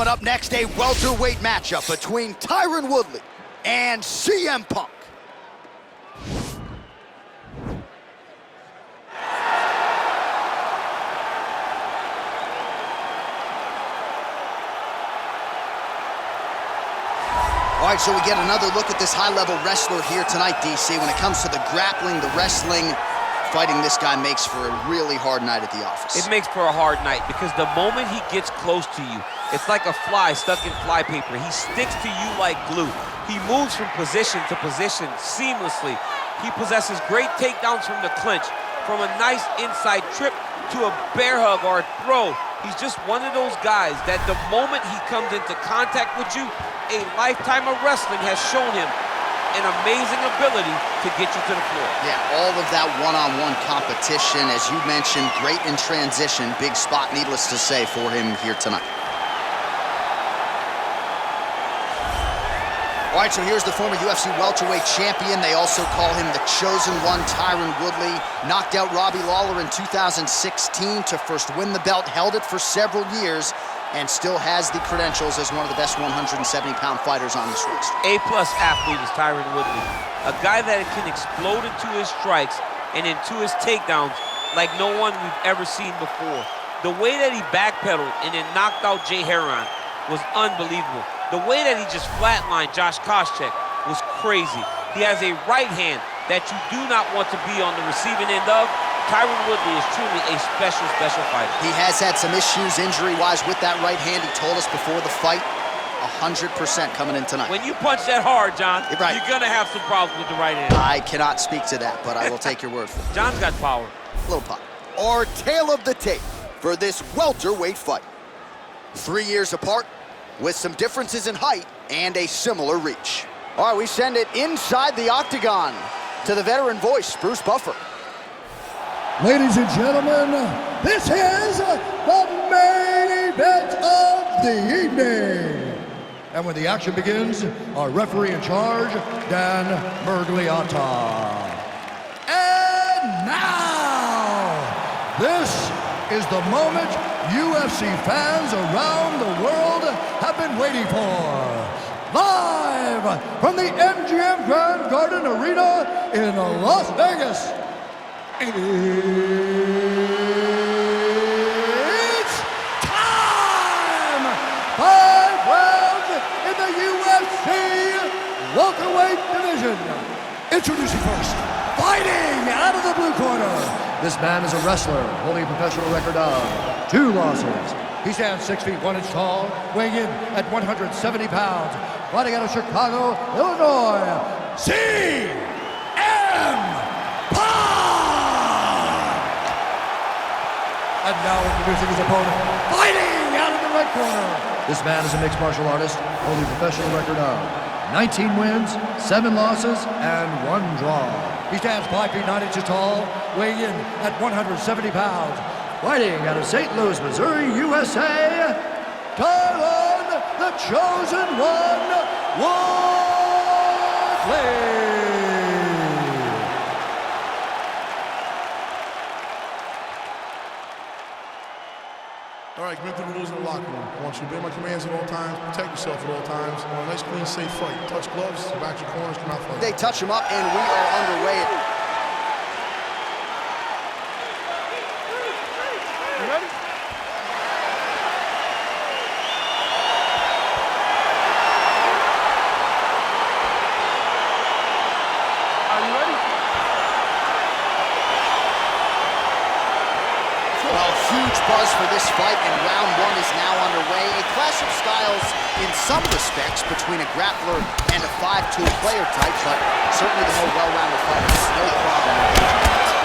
Coming up next, a welterweight matchup between Tyron Woodley and CM Punk. All right, so we get another look at this high-level wrestler here tonight, DC. When it comes to the grappling, the wrestling, fighting this guy makes for a really hard night at the office. It makes for a hard night because the moment he gets close to you, it's like a fly stuck in flypaper. He sticks to you like glue. He moves from position to position seamlessly. He possesses great takedowns from the clinch, from a nice inside trip to a bear hug or a throw. He's just one of those guys that the moment he comes into contact with you, a lifetime of wrestling has shown him an amazing ability to get you to the floor. Yeah, all of that one-on-one competition, as you mentioned, great in transition. Big spot, needless to say, for him here tonight. All right, so here's the former UFC welterweight champion. They also call him the Chosen One, Tyron Woodley. Knocked out Robbie Lawler in 2016 to first win the belt, held it for several years, and still has the credentials as one of the best 170-pound fighters on this roster. A-plus athlete is Tyron Woodley. A guy that can explode into his strikes and into his takedowns like no one we've ever seen before. The way that he backpedaled and then knocked out Jay Heron was unbelievable. The way that he just flatlined Josh Koscheck was crazy. He has a right hand that you do not want to be on the receiving end of. Tyron Woodley is truly a special, special fighter. He has had some issues injury-wise with that right hand. He told us before the fight, 100% coming in tonight. When you punch that hard, John, right, you're going to have some problems with the right hand. I cannot speak to that, but I will take your word for it. John's got power. A little pop. Our tale of the tape for this welterweight fight. 3 years apart, with some differences in height and a similar reach. All right, we send it inside the octagon to the veteran voice, Bruce Buffer. Ladies and gentlemen, this is the main event of the evening. And when the action begins, our referee in charge, Dan Mergliata. And now, this is the moment UFC fans around the world have been waiting for. Live from the MGM Grand Garden Arena in Las Vegas. It's time! 5 rounds in the UFC welterweight division. Introducing first, fighting out of the blue corner. This man is a wrestler, holding a professional record of 2 losses. He stands 6 feet 1 inch tall, weighing in at 170 pounds. Fighting out of Chicago, Illinois, CM Punk! And now introducing his opponent, fighting out of the red corner. This man is a mixed martial artist, holding a professional record of 19 wins, 7 losses, and 1 draw. He stands 5 feet 9 inches tall, weighing in at 170 pounds. Fighting out of St. Louis, Missouri, USA, Tyron, the Chosen One, Woodley. All right, commit to the rules in the locker room. I want you to obey my commands at all times, protect yourself at all times. I want a nice, clean, safe fight. Touch gloves, back your corners, come out fight. They touch him up, and we are underway. You ready? Are you ready? Well, huge buzz for this fight, and round 1 is now underway. A clash of styles in some respects between a grappler and a 5-tool player type, but certainly the more well-rounded fighter. No problem.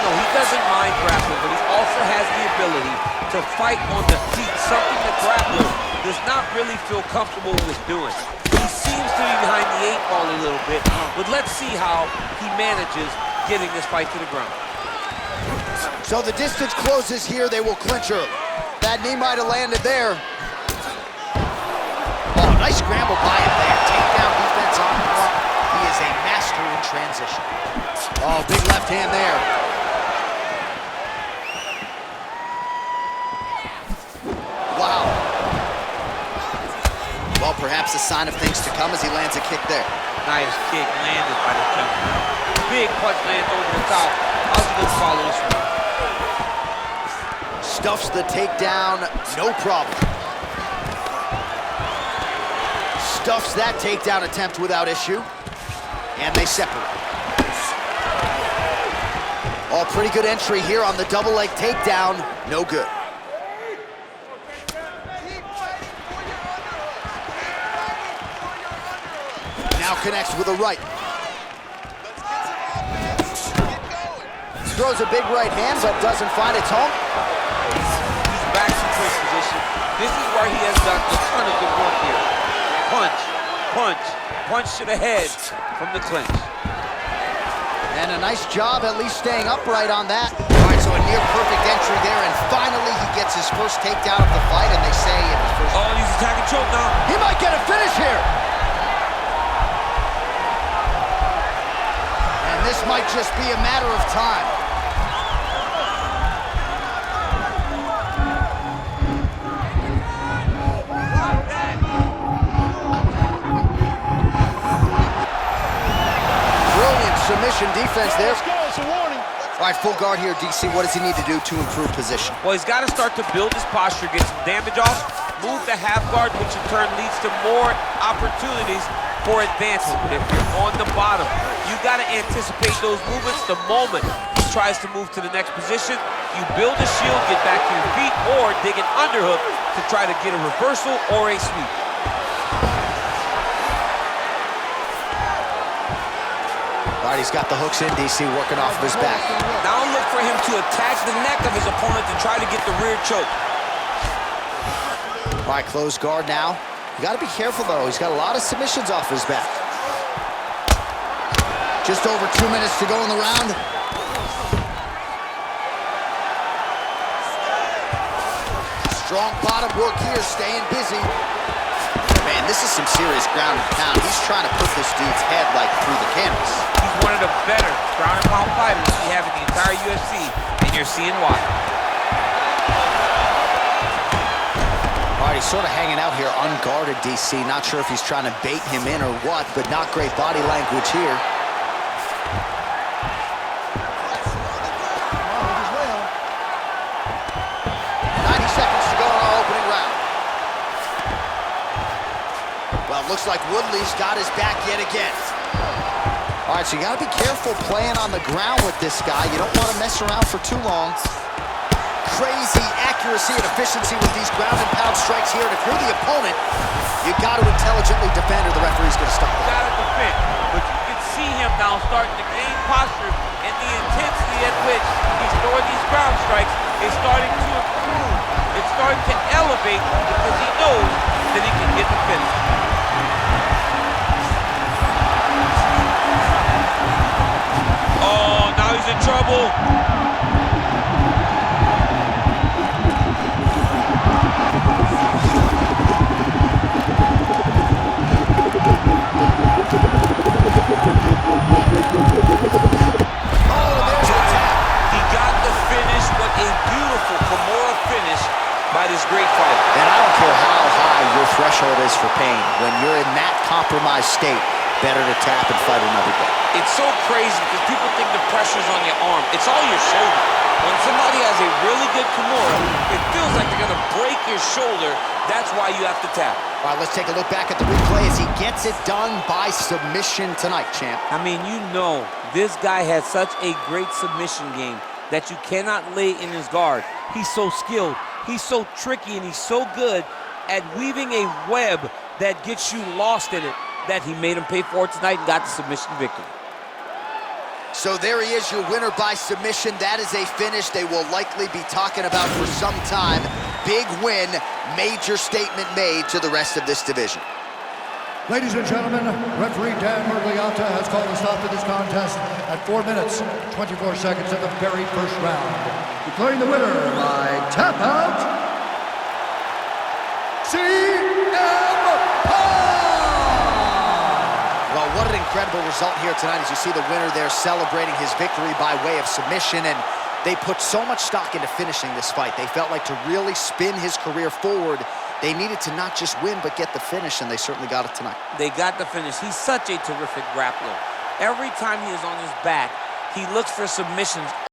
No, he doesn't mind grappling, but he also has the ability to fight on the feet, something the grappler does not really feel comfortable with doing. He seems to be behind the 8 ball a little bit, but let's see how he manages getting this fight to the ground. So the distance closes here. They will clinch early. That knee might have landed there. Oh, nice scramble by him there. Takedown defense on Punk. He is a master in transition. Oh, big left hand there. Wow. Well, perhaps a sign of things to come as he lands a kick there. Nice kick landed by the champion. Big punch lands over the top. How's he gonna follow this one? Stuffs the takedown, no problem. Stuffs that takedown attempt without issue. And they separate. Oh, pretty good entry here on the double leg takedown. No good. Now connects with a right. Throws a big right hand, but doesn't find its home. He's back to his position. This is where he has done a ton of good work here. Punch, punch, punch to the head from the clinch. And a nice job at least staying upright on that. All right, so a near perfect entry there, and finally he gets his first takedown of the fight, and they say in his first... Oh, he's attacking choke now. He might get a finish here. And this might just be a matter of time. Submission defense there. Let's go, it's a warning. All right, full guard here, DC. What does he need to do to improve position? Well, he's got to start to build his posture, get some damage off, move the half guard, which in turn leads to more opportunities for advancement. But if you're on the bottom, you got to anticipate those movements the moment he tries to move to the next position. You build a shield, get back to your feet, or dig an underhook to try to get a reversal or a sweep. All right, he's got the hooks in, DC, working off of his back. Now look for him to attack the neck of his opponent to try to get the rear choke. All right, closed guard now. You got to be careful, though. He's got a lot of submissions off his back. Just over 2 minutes to go in the round. Strong bottom work here, staying busy. Man, this is some serious ground and pound. He's trying to put this dude's head, like, through the canvas. He's one of the better ground and pound fighters we have in the entire UFC, and you're seeing why. All right, he's sort of hanging out here unguarded, DC. Not sure if he's trying to bait him in or what, but not great body language here. Looks like Woodley's got his back yet again. All right, so you got to be careful playing on the ground with this guy. You don't want to mess around for too long. Crazy accuracy and efficiency with these ground and pound strikes here. And if you're the opponent, you got to intelligently defend or the referee's going to stop it. You got to defend, but you can see him now starting to gain posture, and the intensity at which he's throwing these ground strikes is starting to improve. It's starting to elevate because he knows that he can get the finish. Oh, now he's in trouble. By this great fight. And I don't care how high your threshold is for pain. When you're in that compromised state, better to tap and fight another day. It's so crazy because people think the pressure's on your arm. It's all your shoulder. When somebody has a really good Kimura, it feels like they're going to break your shoulder. That's why you have to tap. All right, let's take a look back at the replay as he gets it done by submission tonight, champ. I mean, you know, this guy has such a great submission game that you cannot lay in his guard. He's so skilled. He's so tricky, and he's so good at weaving a web that gets you lost in it that he made him pay for it tonight and got the submission victory. So there he is, your winner by submission. That is a finish they will likely be talking about for some time. Big win, major statement made to the rest of this division. Ladies and gentlemen, referee Dan Murgliata has called a stop to this contest at 4 minutes, 24 seconds of the very first round. Declaring the winner by tap out, CM Punk! Well, what an incredible result here tonight as you see the winner there celebrating his victory by way of submission, and they put so much stock into finishing this fight. They felt like to really spin his career forward, They needed to not just win, but get the finish, and they certainly got it tonight. They got the finish. He's such a terrific grappler. Every time he is on his back, he looks for submissions